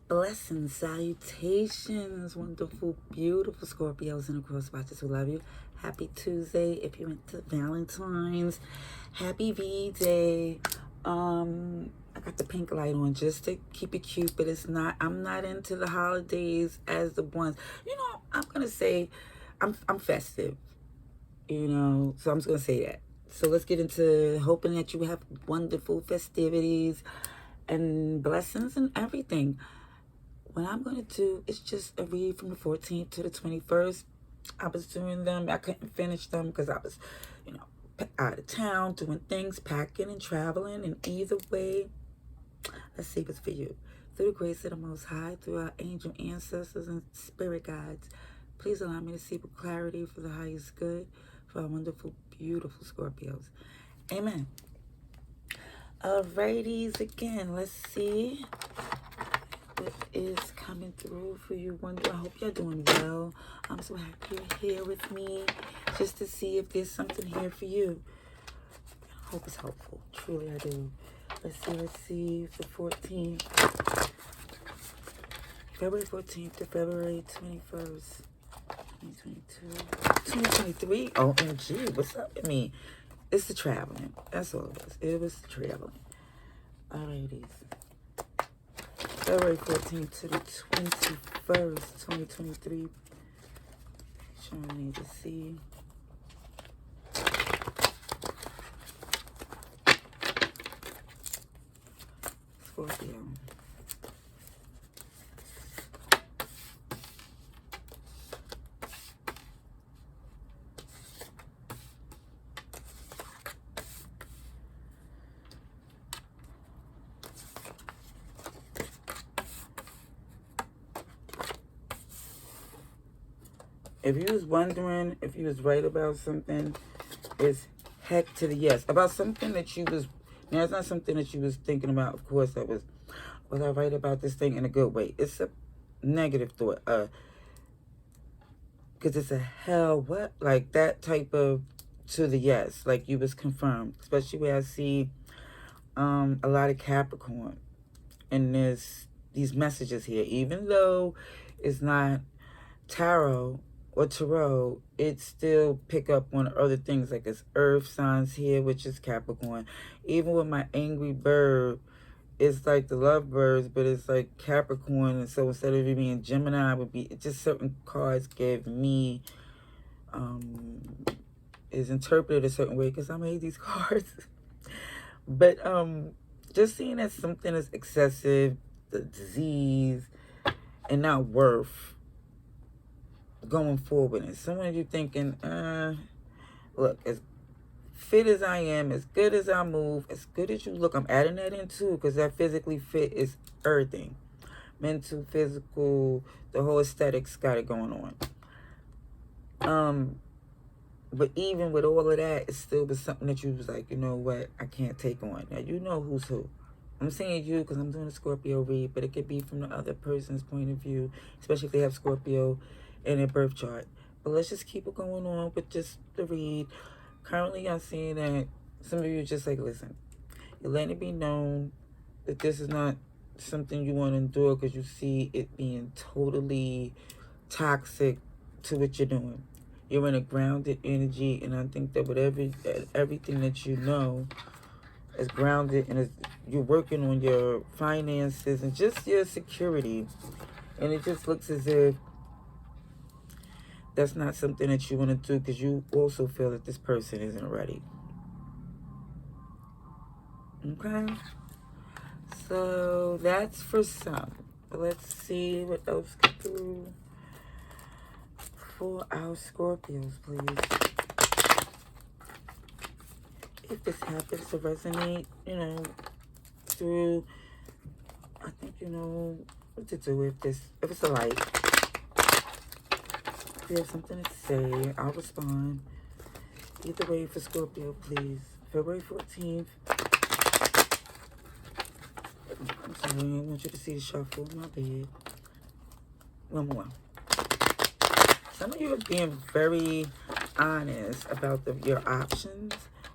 Blessings, salutations, wonderful, beautiful Scorpios and across watchers who love you. Happy Tuesday. If you're into Valentine's, happy V-Day. I got the pink light on just to keep it cute, but it's not. I'm not into the holidays as the ones. I'm gonna say, I'm festive. So I'm just gonna say that. So let's get into hoping that you have wonderful festivities and blessings and everything. What I'm going to do is just a read from the 14th to the 21st. I was doing them. I couldn't finish them because I was, out of town doing things, packing and traveling. And either way, let's see what's for you. Through the grace of the Most High, through our angel ancestors and spirit guides, please allow me to see with clarity for the highest good for our wonderful, beautiful Scorpios. Amen. Alrighties, again, let's see what is coming through for you. I hope you're doing well. I'm so happy you're here with me just to see if there's something here for you. I hope it's helpful. Truly, I do. Let's see. The 14th. February 14th to February 21st. 2022. 2023. OMG. What's up with me? It's the traveling. That's all it was. It was the traveling. Alrighties. February 14th to the 21st, 2023. Showing me to see. Scorpio. If you was wondering if you was right about something, it's heck to the yes. About something that you was, now it's not something that you was thinking about, of course, was I right about this thing in a good way? It's a negative thought, because it's a hell, what? Like that type of to the yes, like you was confirmed, especially where I see a lot of Capricorn in these messages here, even though it's not tarot, it still pick up on other things like it's earth signs here, which is Capricorn. Even with my angry bird, it's like the lovebirds, but it's like Capricorn. And so instead of it being Gemini, would be just certain cards give me is interpreted a certain way because I made these cards. But just seeing that something is excessive, the disease, and not worth going forward. And some of you thinking, look, as fit as I am, as good as I move, as good as you look, I'm adding that in too, because that physically fit is everything. Mental, physical, the whole aesthetics got it going on. But even with all of that, it still was something that you was like, you know what, I can't take on. Now, you know who's who. I'm saying you because I'm doing a Scorpio read, but it could be from the other person's point of view, especially if they have Scorpio in their birth chart. But let's just keep it going on with just the read. Currently, I'm seeing that some of you are just like, listen, you're letting it be known that this is not something you want to endure because you see it being totally toxic to what you're doing. You're in a grounded energy, and I think that everything that you know is grounded, and you're working on your finances and just your security. And it just looks as if that's not something that you want to do because you also feel that this person isn't ready. Okay? So that's for some. But let's see what else comes through for our Scorpios, please. If this happens to resonate, through, I think you know what to do if it's a light. If you have something to say, I'll respond. Either way for Scorpio, please. February 14th. I'm sorry, I want you to see the shuffle. My bad. One more. Some of you are being very honest about your options,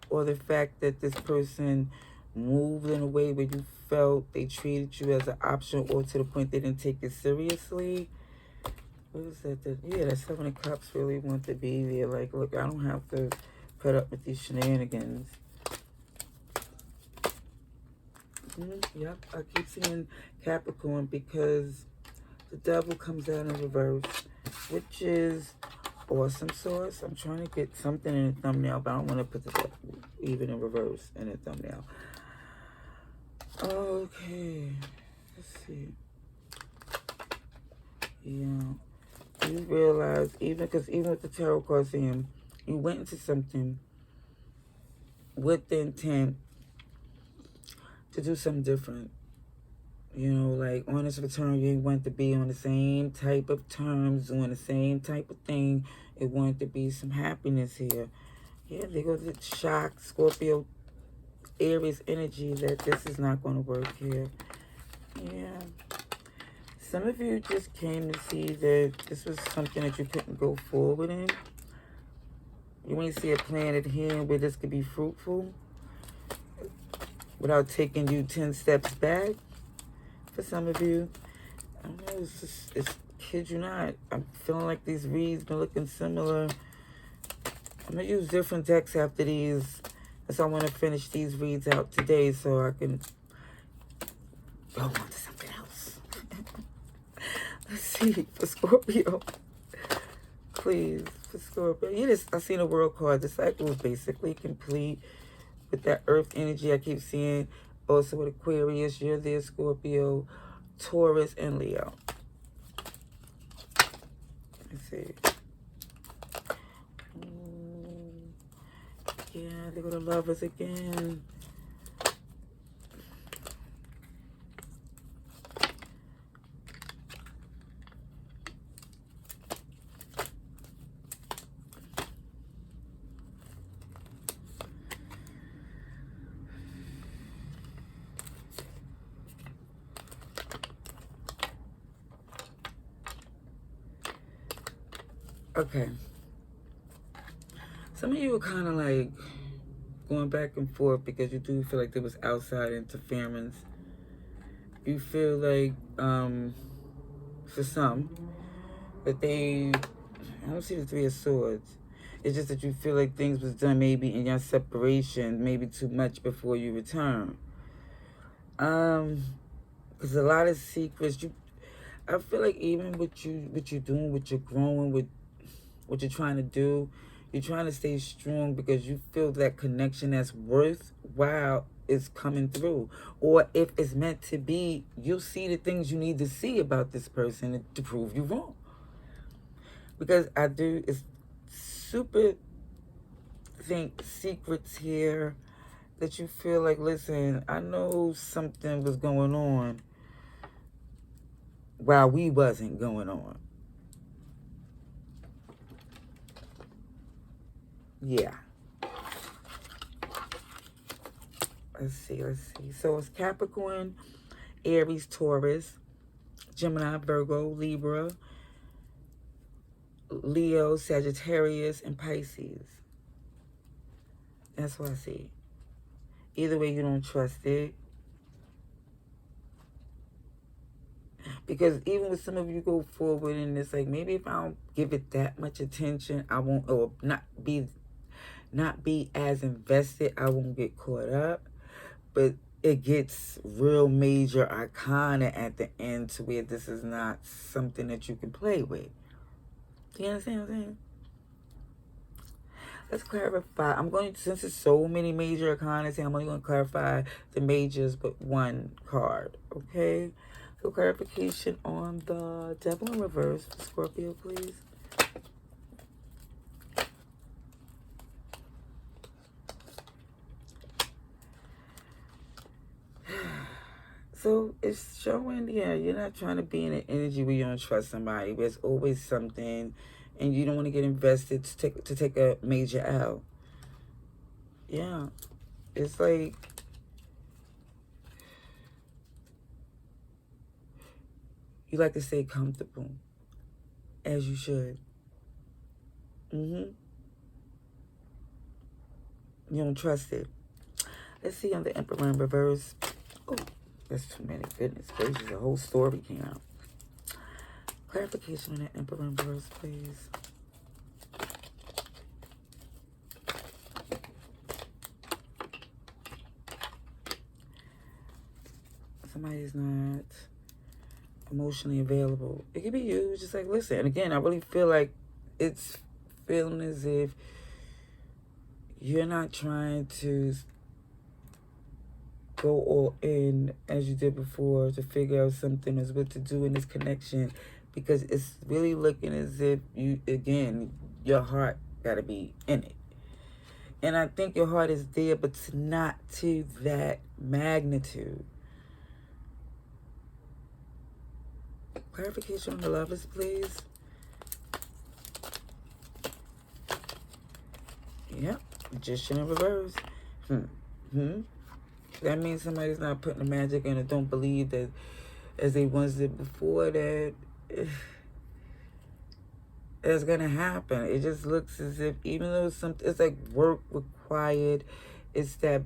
or the fact that this person moved in a way where you felt they treated you as an option, or to the point they didn't take it seriously. What is that? Yeah, that Seven of Cups really want to be there. Like, look, I don't have to put up with these shenanigans. Yep, I keep seeing Capricorn because the devil comes out in reverse, which is awesome sauce. I'm trying to get something in the thumbnail, but I don't want to put the devil even in reverse in the thumbnail. Okay, let's see. Yeah, you realize, even with the tarot card saying you went into something with the intent to do something different. You know, like on this return, you want to be on the same type of terms, doing the same type of thing. It wanted to be some happiness here. Yeah, there goes the shock, Scorpio, Aries energy that this is not going to work here. Yeah. Some of you just came to see that this was something that you couldn't go forward in. You want to see a plan at hand where this could be fruitful without taking you 10 steps back. For some of you, I don't know, it's kid you not. I'm feeling like these reads been looking similar. I'm going to use different decks after these. So I want to finish these reads out today so I can go on to something else. Let's see, for Scorpio. Please, for Scorpio. I seen a world card. The cycle is basically complete with that earth energy I keep seeing. Also with Aquarius, you're there, Scorpio, Taurus, and Leo. Let's see. Yeah, they go to Lovers again. Okay. Some of you are kind of like going back and forth because you do feel like there was outside interference. You feel like, for some, that I don't see the Three of Swords. It's just that you feel like things was done maybe in your separation, maybe too much before you return. Because a lot of secrets, I feel like even what you're doing, what you're growing, with what you're trying to do, you're trying to stay strong because you feel that connection that's worthwhile is coming through. Or if it's meant to be, you'll see the things you need to see about this person to prove you wrong. Because it's super think secrets here that you feel like, listen, I know something was going on while we wasn't going on. Yeah. Let's see. So it's Capricorn, Aries, Taurus, Gemini, Virgo, Libra, Leo, Sagittarius, and Pisces. That's what I see. Either way, you don't trust it. Because even with some of you go forward and it's like, maybe if I don't give it that much attention, I won't, or not be as invested, I won't get caught up. But it gets real major arcana at the end to where this is not something that you can play with. You understand what I'm saying? Let's clarify. Since there's so many major arcana, I'm only going to clarify the majors but one card. Okay? So clarification on the Devil in Reverse for Scorpio, please. So it's showing, yeah, you're not trying to be in an energy where you don't trust somebody. There's always something, and you don't want to get invested to take a major L. Yeah, it's like you like to stay comfortable, as you should. You don't trust it. Let's see on the Emperor in reverse. Oh, that's too many. Goodness gracious, a whole story came out. Clarification on the Emperor in reverse, please. Somebody's not emotionally available. It could be you. It's just like, listen. And again, I really feel like it's feeling as if you're not trying to go all in as you did before to figure out something is what to do in this connection, because it's really looking as if you, again, your heart got to be in it. And I think your heart is there, but it's not to that magnitude. Clarification on the Lovers, please. Yep. Magician in reverse. That means somebody's not putting the magic in, or don't believe that, as they once did before, that it's gonna happen. It just looks as if, even though it's like work required, it's that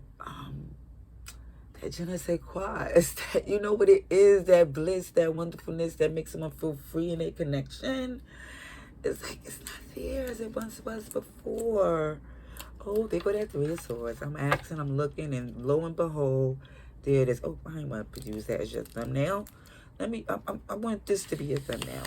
that je ne sais quoi. It's that, you know what it is, that bliss, that wonderfulness that makes someone feel free in a connection. It's like it's not there as it once was before. Oh, there go that Three of Swords. I'm asking, I'm looking, and lo and behold, there it is. Oh, I ain't want to use that as your thumbnail. I want this to be your thumbnail,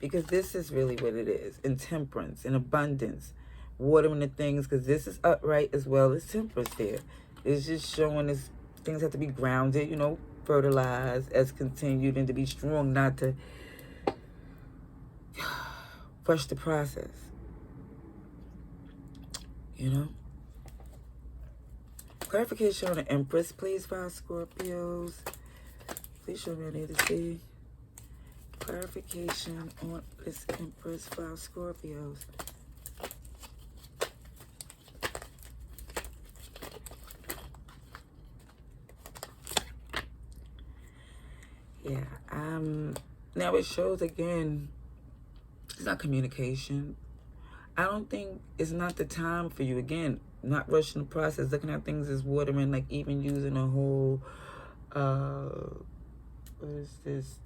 because this is really what it is. In temperance, in abundance, watering the things, because this is upright as well as temperance there. It's just showing us things have to be grounded, fertilized, as continued, and to be strong, not to rush the process. Clarification on the Empress, please, for our Scorpios. Please show me what I need to see. Clarification on this Empress for our Scorpios. Yeah, now it shows again, it's not communication. I don't think, it's not the time for you. Again, not rushing the process, looking at things as watering, like even using a whole, what is this,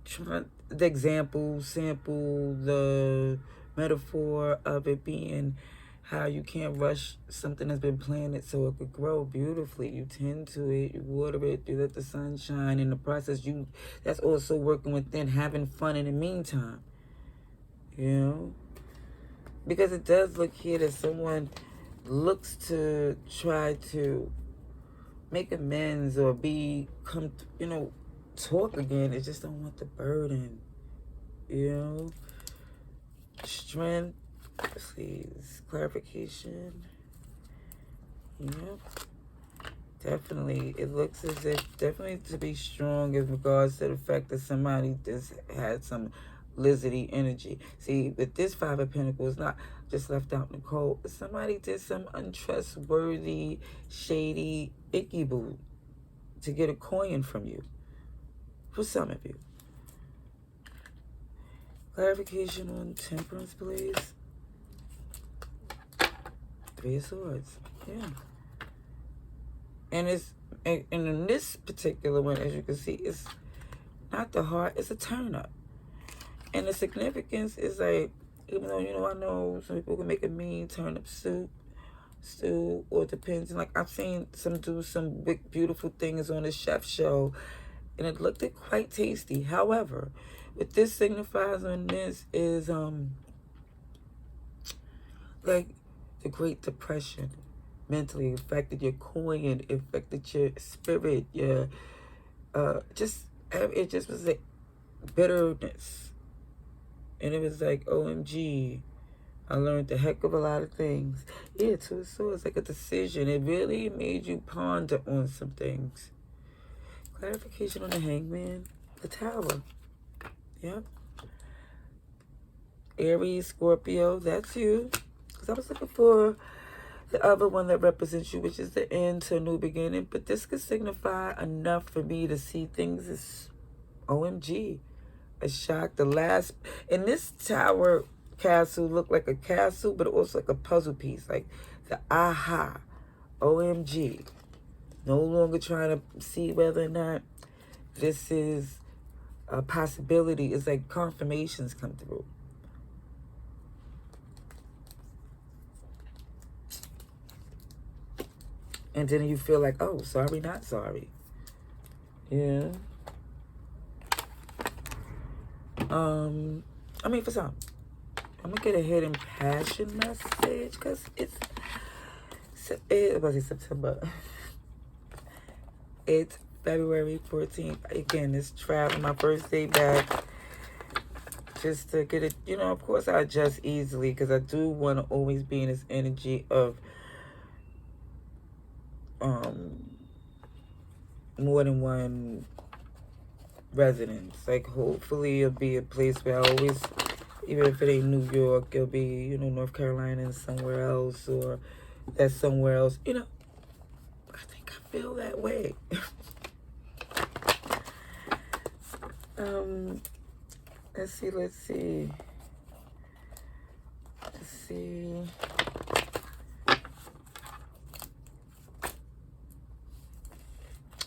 try the example, sample, the metaphor of it being how you can't rush something that's been planted so it could grow beautifully. You tend to it, you water it, you let the sun shine. In the process, that's also working within, having fun in the meantime. Because it does look here that someone looks to try to make amends or talk again. They just don't want the burden. Strength, please. Clarification. Yep. Definitely. It looks as if, definitely to be strong in regards to the fact that somebody just had some lizardy energy. See, with this Five of Pentacles, not just left out in the cold. Somebody did some untrustworthy, shady, icky boo to get a coin from you. For some of you. Clarification on Temperance, please. Three of Swords. Yeah. And in this particular one, as you can see, it's not the heart, it's a turn up. And the significance is like, even though, I know some people can make a mean turnip stew, or it depends. Like, I've seen some do some big, beautiful things on the chef show, and it looked quite tasty. However, what this signifies on this is, like, the Great Depression. Mentally, it affected your coin, it affected your spirit, it just was like bitterness. And it was like, OMG, I learned a heck of a lot of things. Yeah, Two of Swords, like a decision. It really made you ponder on some things. Clarification on the Hangman, the Tower. Yep. Aries, Scorpio, that's you. Because I was looking for the other one that represents you, which is the end to a new beginning. But this could signify enough for me to see things as OMG. A shock. In this tower castle looked like a castle, but also like a puzzle piece. Like The aha. OMG. No longer trying to see whether or not this is a possibility. It's like confirmations come through. And then you feel like, oh, sorry, not sorry. Yeah. I mean, for some, I'm gonna get a hidden passion message because it was September. It's February 14th. Again, it's travel. My first day back. Just to get it, you know, of course I adjust easily because I do want to always be in this energy of more than one residence. Like, hopefully it'll be a place where I always, even if it ain't New York, it'll be, you know, North Carolina and somewhere else, or that's somewhere else. You know, I think I feel that way. Let's see.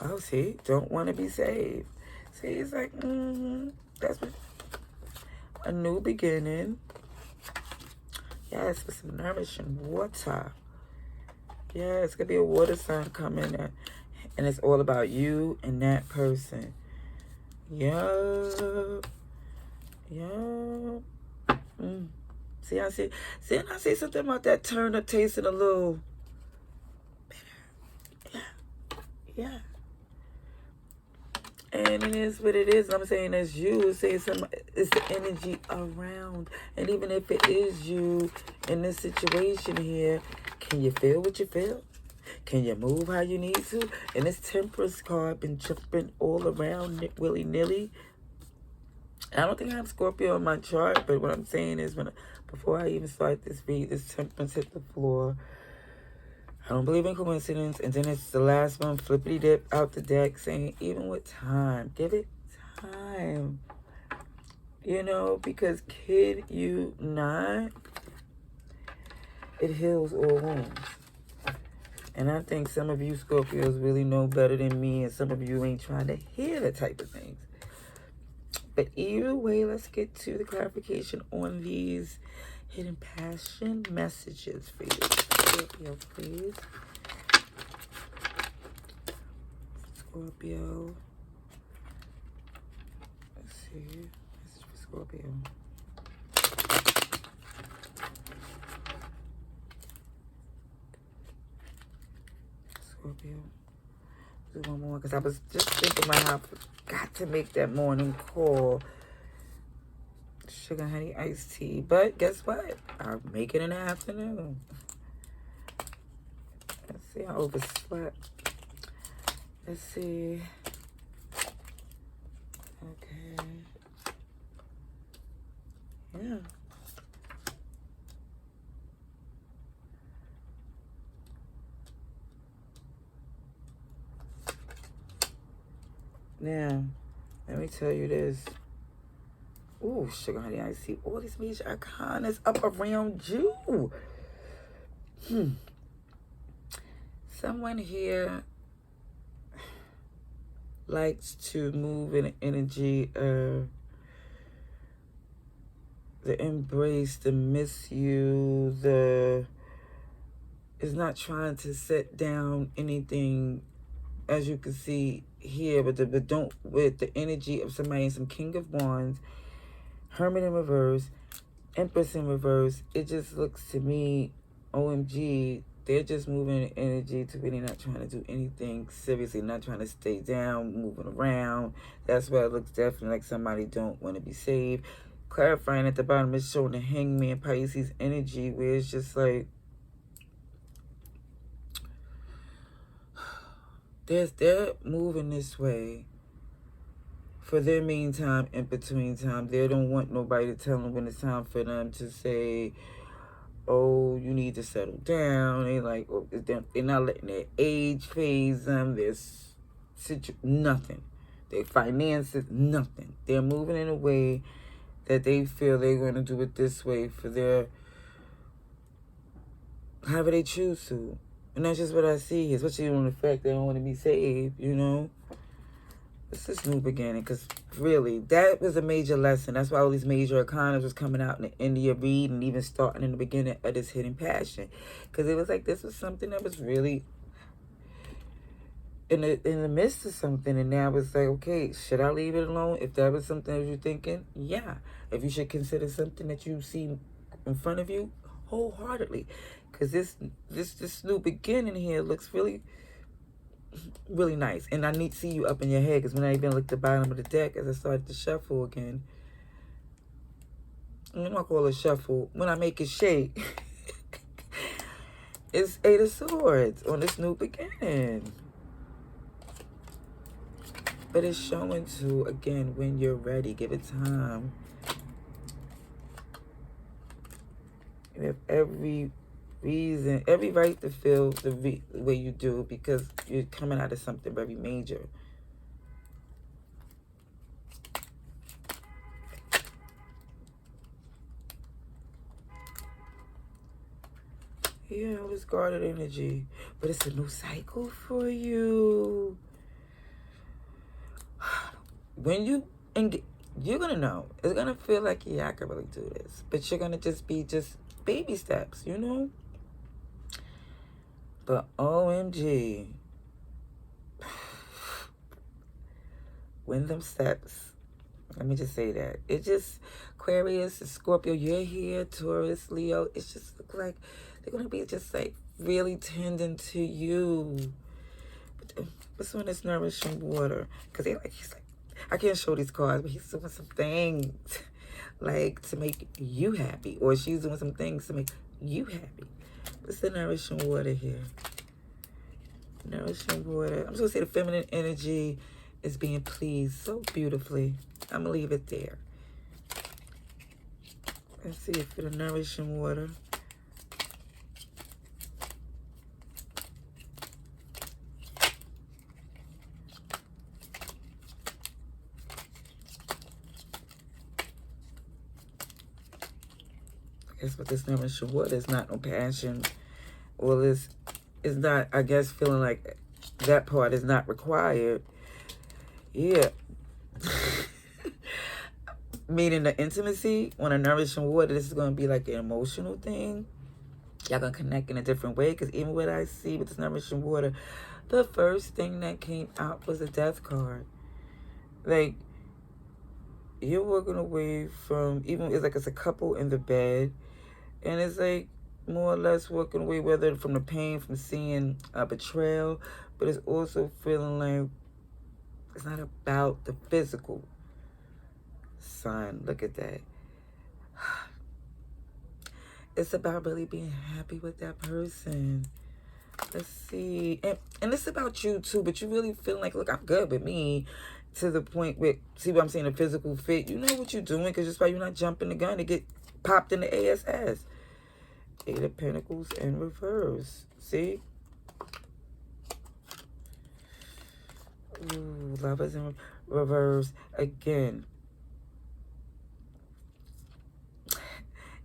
Oh, see, don't want to be saved. See, it's like, that's what, a new beginning. Yes, with some nourishing water. Yeah, it's going to be a water sign coming in, and it's all about you and that person. Yeah. See, I say something about that turn up tasting a little bitter. Yeah. And it is what it is. I'm saying as you say, it's the energy around. And even if it is you in this situation here, can you feel what you feel? Can you move how you need to? And this Temperance card been jumping all around willy-nilly. I don't think I have Scorpio on my chart, but what I'm saying is before I even start this read, this Temperance hit the floor. I don't believe in coincidence. And then it's the last one, flippity dip out the deck, saying even with time, give it time. You know, because kid you not, it heals all wounds. And I think some of you Scorpios really know better than me, and some of you ain't trying to hear that type of things. But either way, let's get to the clarification on these hidden passion messages for you. Scorpio, please. Scorpio. Let's see. Message for Scorpio. Scorpio. Do one more because I was just thinking about how I forgot to make that morning call. Sugar honey iced tea. But guess what? I'll make it in the afternoon. Let's see. I overslept. Let's see. Okay. Yeah. Now, let me tell you this. Ooh, sugar honey, I see all these major arcanas up around you. Someone here likes to move in the energy of the embrace, the miss you, is not trying to set down anything, as you can see here, with the energy of somebody in some King of Wands, Hermit in reverse, Empress in reverse. It just looks to me, OMG, they're just moving in energy to really not trying to do anything seriously, not trying to stay down, moving around. That's why it looks definitely like somebody don't want to be saved. Clarifying at the bottom, it's showing the Hangman Pisces energy, where it's just like, they're moving this way for their meantime, in between time. They don't want nobody to tell them when it's time for them to say, oh, you need to settle down. They like, oh, they're not letting their age phase them. There's nothing. Their finances, nothing. They're moving in a way that they feel they're going to do it this way for their however they choose to. And that's just what I see, especially on the fact they don't want to be saved, you know. It's this new beginning, because really, that was a major lesson. That's why all these major economists was coming out in the India read and even starting in the beginning of this hidden passion. Because it was like this was something that was really in the midst of something, and now it's like, okay, should I leave it alone? If that was something that you're thinking, yeah. If you should consider something that you see in front of you, wholeheartedly. Because this new beginning here looks really really nice. And I need to see you up in your head, because when I even looked at the bottom of the deck as I started to shuffle again, I'm not call it shuffle, when I make it shake, it's Eight of Swords on this new beginning. But it's showing to, again, when you're ready, give it time. You have every reason, every right to feel the way you do, because you're coming out of something very major. Yeah, all this guarded energy. But it's a new cycle for you. When you you're gonna know. It's gonna feel like, yeah, I can really do this. But you're gonna just be baby steps, you know? But OMG. When them steps. Let me just say that. It just, Aquarius, Scorpio, you're here, Taurus, Leo. It just look like they're going to be just like really tending to you. What's on this nourishing water? Because he's like, I can't show these cards, but he's doing some things like to make you happy. Or she's doing some things to make you happy. What's the nourishing water here? Nourishing water. I'm just going to say the feminine energy is being pleased so beautifully. I'm going to leave it there. Let's see if it'll nourishing water. I guess what this nourishing water is not no passion. Or this is not, I guess, feeling like that part is not required. Yeah. Meaning the intimacy, on a nourishing water, this is going to be like an emotional thing. Y'all going to connect in a different way. Because even what I see with this nourishing water, the first thing that came out was a death card. Like, you're walking away from, even it's like it's a couple in the bed. And it's like more or less walking away, whether from the pain, from seeing a betrayal. But it's also feeling like it's not about the physical. Sun, look at that. It's about really being happy with that person. Let's see. And it's about you too, but you really feel like, look, I'm good with me, to the point where, see what I'm saying, the physical fit. You know what you're doing, because just why you're not jumping the gun to get popped in the ASS. Eight of Pentacles in reverse. See? Ooh, Lovers in reverse again.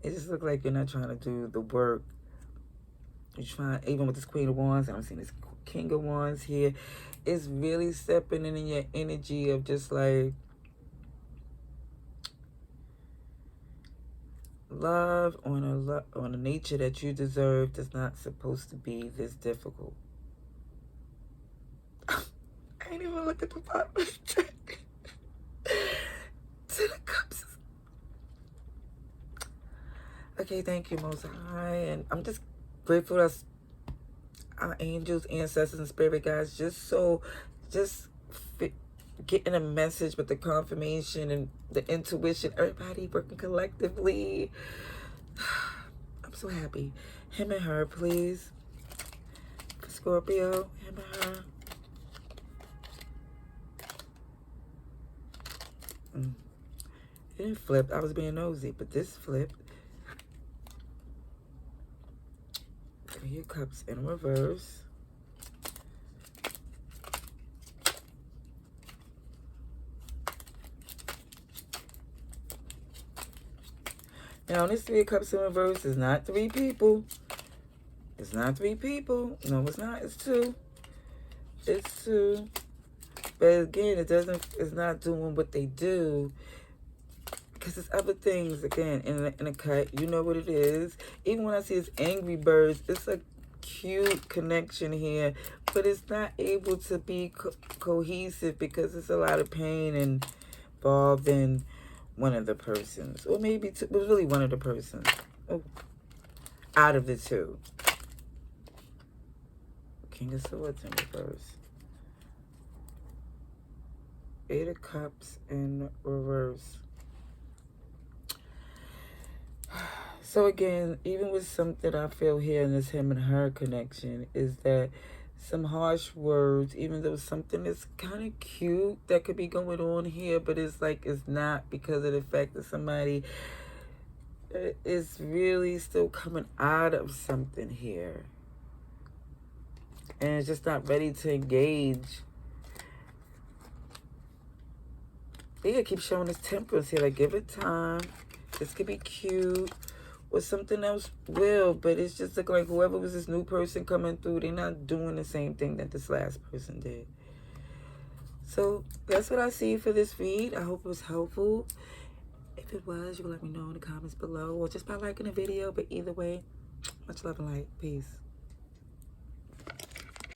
It just looks like you're not trying to do the work. You're trying, even with this Queen of Wands, and I'm seeing this King of Wands here, it's really stepping in your energy of just like, love on a nature that you deserve is not supposed to be this difficult. I ain't even look at the bottom of the deck. To the Cups. Okay, thank you, Most High. And I'm just grateful that our angels, ancestors, and spirit guides just getting a message with the confirmation and the intuition. Everybody working collectively. I'm so happy. Him and her, please. For Scorpio, him and her. It didn't flip. I was being nosy, but this flipped. Three of Cups in reverse. Now, this Three of Cups in reverse is not three people. It's not 3 people. No, it's not. It's 2. It's 2. But again, it's not doing what they do. Because there's other things, again, in a cut. You know what it is. Even when I see this Angry Birds, it's a cute connection here. But it's not able to be cohesive because there's a lot of pain involved in one of the persons. Or maybe two. It was really one of the persons. Oh, out of the 2. King of Swords in reverse. 8 of Cups in reverse. So again, even with something I feel here in this him and her connection is that some harsh words, even though something is kind of cute that could be going on here, but it's like it's not, because of the fact that somebody is really still coming out of something here. And it's just not ready to engage. Yeah, keep showing us temperance here. Like, give it time. This could be cute. Or something else will. But it's just like whoever was this new person coming through, they're not doing the same thing that this last person did. So, that's what I see for this read. I hope it was helpful. If it was, you can let me know in the comments below. Or just by liking the video. But either way, much love and light. Peace.